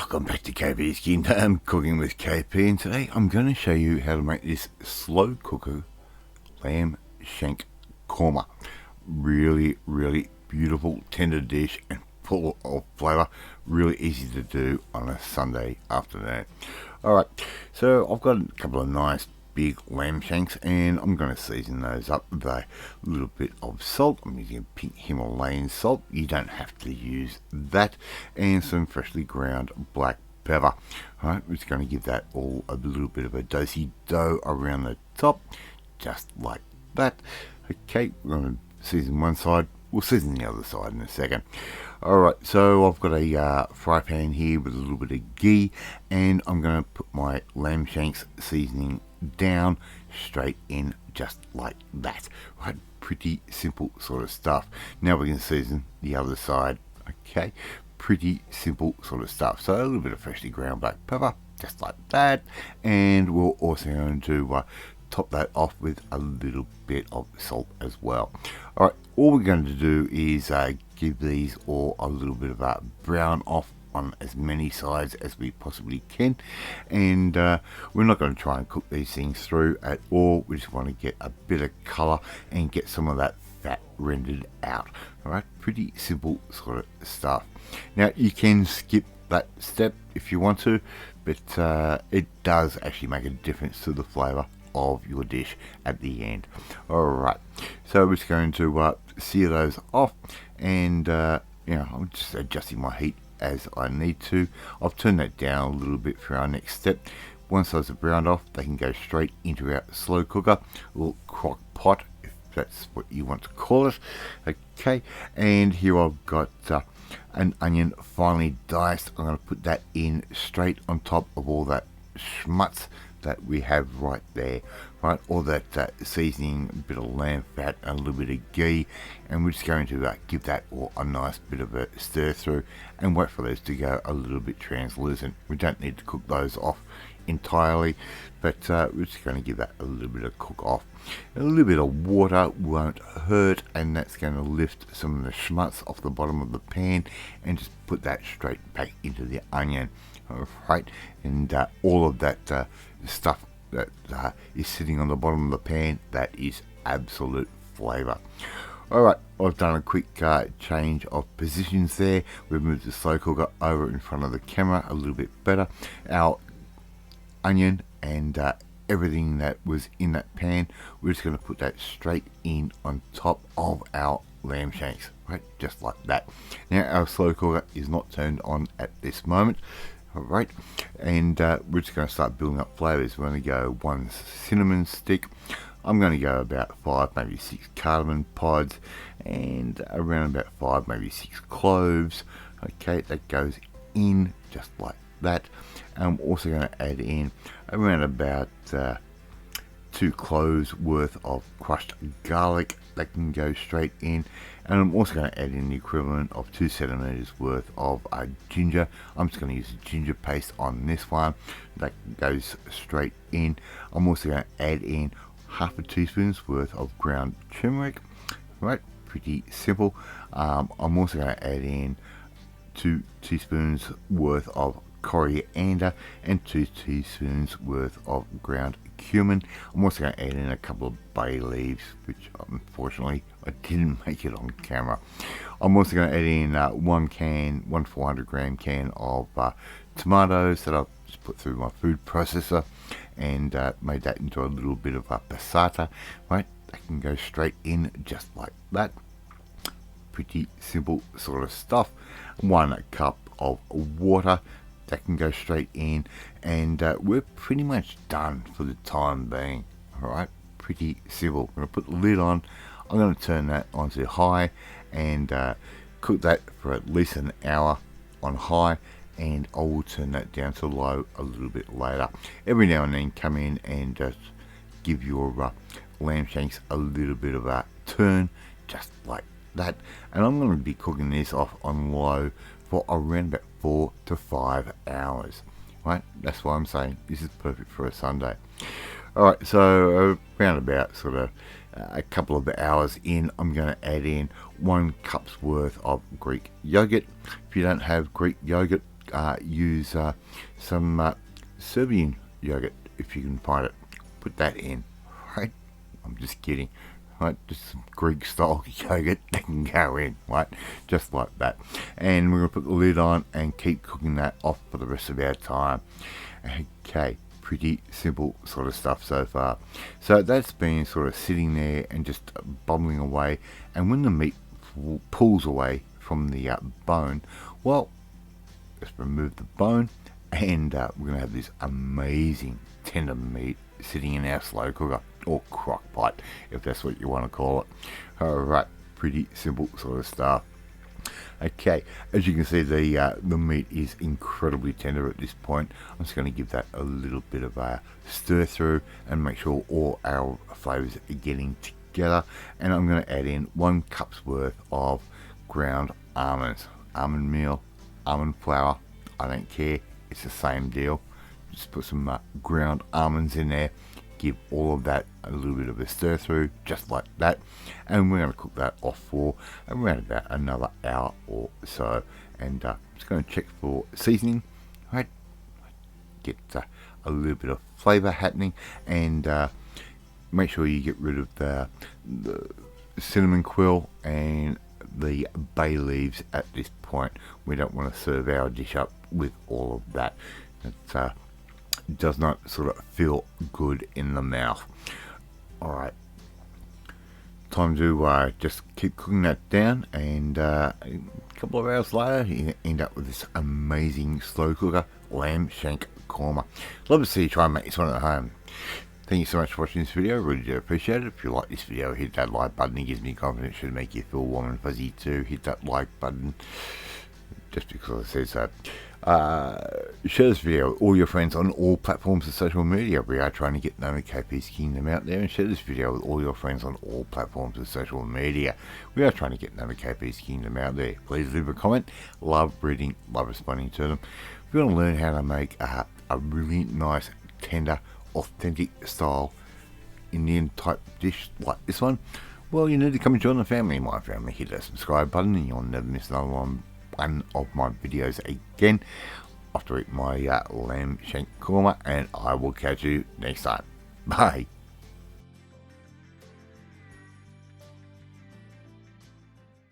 Welcome back to KP's Kingdom, cooking with KP, and today I'm going to show you how to make this slow cooker lamb shank korma. Really beautiful, tender dish and full of flavour. Really easy to do on a Sunday afternoon. Alright, so I've got a couple of nice big lamb shanks and I'm going to season those up with a little bit of salt. I'm using pink Himalayan salt. You don't have to use that, and some freshly ground black pepper. Alright, we're just going to give that all a little bit of a dosey dough around the top, just like that. Okay, we're going to season one side. We'll season the other side in a second. Alright, so I've got a fry pan here with a little bit of ghee, and I'm going to put my lamb shanks seasoning down straight in just like that. Right, pretty simple sort of stuff. Now we can season the other side. Okay, pretty simple sort of stuff. So a little bit of freshly ground black pepper, just like that, and we're also going to top that off with a little bit of salt as well. Alright, all we're going to do is give these all a little bit of a brown off on as many sides as we possibly can, and we're not going to try and cook these things through at all. We just want to get a bit of colour and get some of that fat rendered out. Alright, pretty simple sort of stuff. Now you can skip that step if you want to, but it does actually make a difference to the flavour of your dish at the end. Alright, so we're just going to sear those off, and I'm just adjusting my heat as I need to. I've turned that down a little bit for our next step. Once those are browned off, they can go straight into our slow cooker, or crock pot if that's what you want to call it. Okay, and here I've got an onion finely diced. I'm going to put that in straight on top of all that schmutz that we have right there, right? All that seasoning, a bit of lamb fat, and a little bit of ghee, and we're just going to give that all a nice bit of a stir through and wait for those to go a little bit translucent. We don't need to cook those off entirely, but we're just going to give that a little bit of cook off. A little bit of water won't hurt, and that's going to lift some of the schmutz off the bottom of the pan and just put that straight back into the onion. Alright, and all of that stuff that is sitting on the bottom of the pan, that is absolute flavour. Alright, I've done a quick change of positions there. We've moved the slow cooker over in front of the camera a little bit better. Our onion and everything that was in that pan, we're just going to put that straight in on top of our lamb shanks, right, just like that. Now our slow cooker is not turned on at this moment. Alright, and we're just going to start building up flavours. We're going to go 1 cinnamon stick. I'm going to go about 5, maybe 6 cardamom pods, and around about 5, maybe 6 cloves. Okay, that goes in just like that. I'm also going to add in around about 2 cloves worth of crushed garlic. That can go straight in, and I'm also going to add in the equivalent of 2 centimeters worth of ginger. I'm just going to use a ginger paste on this one. That goes straight in. I'm also going to add in half a teaspoon's worth of ground turmeric. Right, pretty simple. I'm also going to add in 2 teaspoons worth of coriander and 2 teaspoons worth of ground cumin. I'm also going to add in a couple of bay leaves, which unfortunately I didn't make it on camera. I'm also going to add in 1 400 gram can of tomatoes that I've just put through my food processor and made that into a little bit of a passata. Right, that can go straight in just like that. Pretty simple sort of stuff. 1 cup of water, that can go straight in, and we're pretty much done for the time being. Alright, pretty simple. I'm going to put the lid on. I'm going to turn that onto high and cook that for at least an hour on high, and I will turn that down to low a little bit later. Every now and then come in and just give your lamb shanks a little bit of a turn, just like that. And I'm going to be cooking this off on low for around about 4 to 5 hours. Right, that's why I'm saying this is perfect for a Sunday. Alright, so around about sort of a couple of hours in, I'm going to add in 1 cup's worth of Greek yogurt. If you don't have Greek yogurt, use some Serbian yogurt if you can find it. Put that in, right? I'm just kidding, right? Just some Greek style yogurt that can go in, right? Just like that. And we're going to put the lid on and keep cooking that off for the rest of our time. Okay, pretty simple sort of stuff so far. So that's been sort of sitting there and just bubbling away. And when the meat pulls away from the bone, well, let's remove the bone, and we're going to have this amazing tender meat sitting in our slow cooker, or crock pot, if that's what you want to call it. Alright, pretty simple sort of stuff. Okay, as you can see, the meat is incredibly tender at this point. I'm just going to give that a little bit of a stir through and make sure all our flavours are getting together. And I'm going to add in 1 cup's worth of ground almonds, almond meal, almond flour, I don't care, it's the same deal. Just put some ground almonds in there, give all of that a little bit of a stir through, just like that, and we're going to cook that off for around about another hour or so. And just going to check for seasoning, right? Get a little bit of flavour happening, and make sure you get rid of the cinnamon quill and the bay leaves at this point. We don't want to serve our dish up with all of that. It does not sort of feel good in the mouth. Alright, time to just keep cooking that down, and a couple of hours later you end up with this amazing slow cooker lamb shank korma. Love to see you try and make this one at home. Thank you so much for watching this video, really do appreciate it. If you like this video, hit that like button, it gives me confidence, should make you feel warm and fuzzy too. Hit that like button, just because it says that. Share this video with all your friends on all platforms of social media. We are trying to get known at KP's Kingdom out there, and share this video with all your friends on all platforms of social media. We are trying to get known at KP's Kingdom out there. Please leave a comment. Love reading, love responding to them. If you want to learn how to make a really nice, tender, authentic style Indian type dish like this one, well, you need to come and join the family. My family, hit that subscribe button and you'll never miss another one of my videos again. After eat my lamb shank korma, and I will catch you next time. Bye.